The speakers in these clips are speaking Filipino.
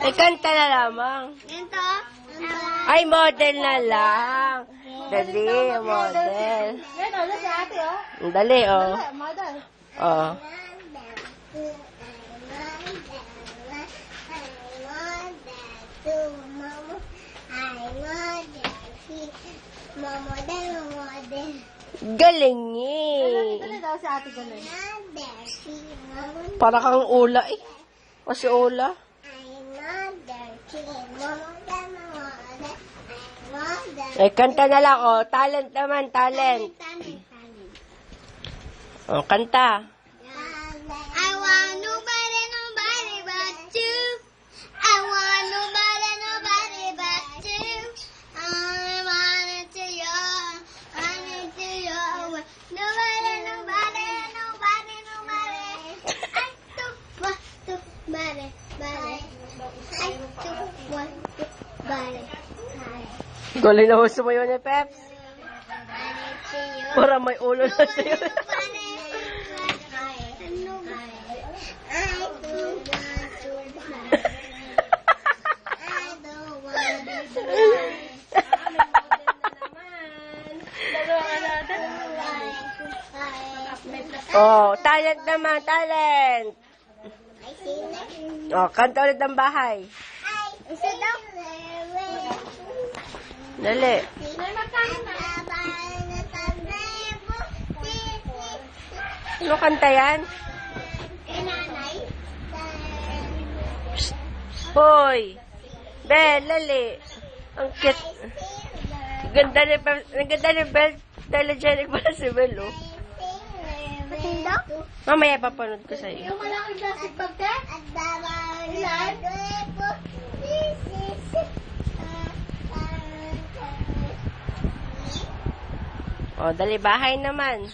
Ay, kanta na lamang. Ganito. Ay, model na lang. Dali, model. Yan, ulo si ate, oh. Dali, oh. Model. Oh. Galing Dali eh. daw si ate ganun. Para kang ula eh. Kasi ula. Ay, kanta na lang, oh. Talent naman, talent. Oh, kanta. I want nobody, nobody but you. I want nobody, nobody but you. I want it to you. I need to you. Nobody, nobody, nobody, nobody. I don't want to body, body. I don't want to body, body. Galing na sumayo ni Peps. I need to you. Para may ulo na sa'yo. Oh, talent naman, talent. Oh, kanta ulit ng bahay. Dali. Ano kanta yan? Hoy. Bel, dali. Ang cute. Ganda ni Bel. Ang ganda ni Bel. Telegenic pala si Bel, oh. Mamaya papanood ko sa'yo. Yung malaking plastic bag, te? Ilan? Oh, dali. Bahay naman.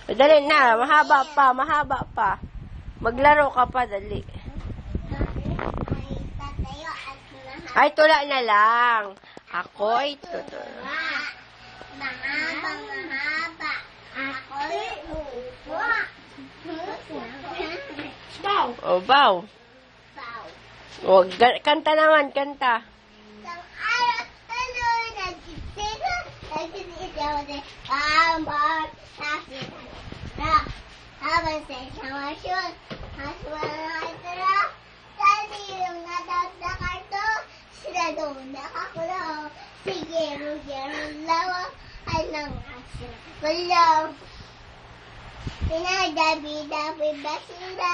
Oh, dali na. Mahaba pa. Mahaba pa. Maglaro ka pa, dali. Ay, tula na lang. Ako ay tutula. Mahaba. Ako'y upo. Bow. Oh, bow. Bow. Oh, kanta naman, kanta. Pinadabi-dabi ba sila?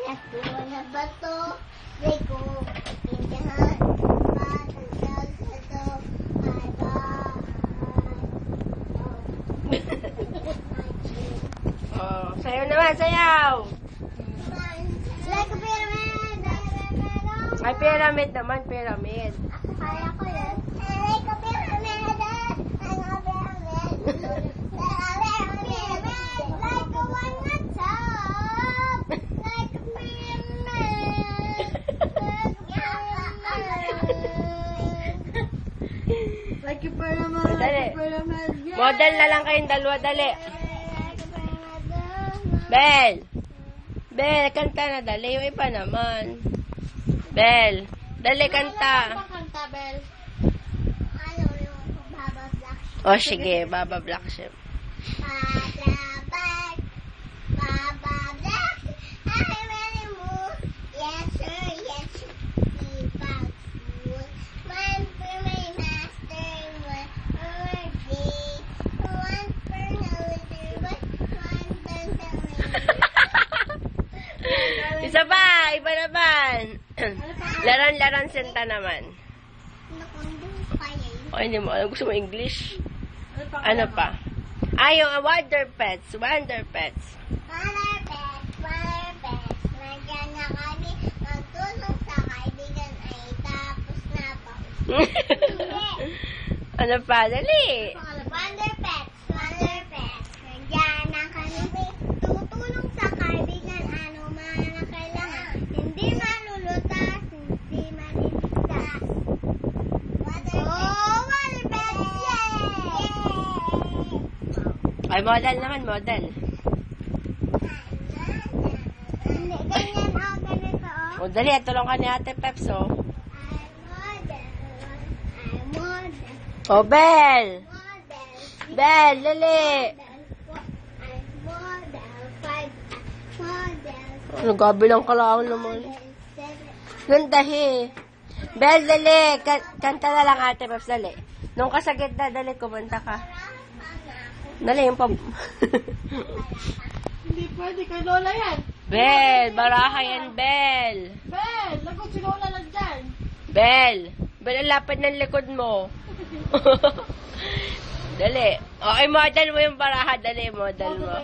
Nakuha na ba to? Di ko pindahan. Patagdag sa to. Oh, sayaw naman, sayaw. Like a pyramid. Ay, pyramid naman, pyramid. Ako kaya ko yun. Like a pyramid. Like a pyramid. Like a one on top. Like a pyramid. Like a pyramid. Dali. Pyramid. Model na lang kayong dalawa, dali. Bel. Bel, kanta na, dali. Yung iba naman. Bel. Dali, kanta. Kanta, Bel. Ano yung Baba Black? Oh, sige, Baba Black Sheep. Baba Black, I really move. Yes, sir, yes, sir. One for my master, one for day. One for another, one for the Isa pa, iba naman. Laran-laran senta naman. Oh, hindi mo alam. Gusto mo English? Ano pa? Ay, yung Wonder Pets. Wonder Pets. Wonder Pets, Wonder Pets. Nandiyan na kami. Magtulong sa kaibigan ay tapos na pa. Ano pa? Dali. Wonder Pets, Wonder Pets. Nandiyan na kami. Tutulong sa kaibigan ano man na kailangan. Hindi malulutas, hindi maniligtas. Wonder Pets, yay! Ay, model naman, model. O, dali, tulong ka ni Ate Peps, o. I'm model. O, Bel! Model. Bel, dali! I'm model. Model. Ano, gabilang kalaon naman. Gandahi. Bel, dali. Kanta na lang, Ate Peps, dali. Nung ka sa gitna, dali, kumanta ka. Dali, yung pab... Hindi pwede kay Lola yan. Bel, baraha yan, Bel. Ben, lagot si Lola lang dyan. Bel, ang lapad ng likod mo. Dali. Okay, model mo yung baraha. Dali, model mo.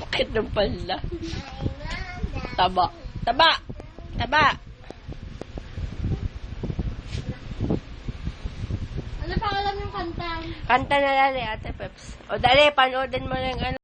Bakit nung pala? Taba. Taba! Taba! Ano pa alam yung kanta? Kanta na dali, Ate Peps. O dali, panoodin mo lang ano.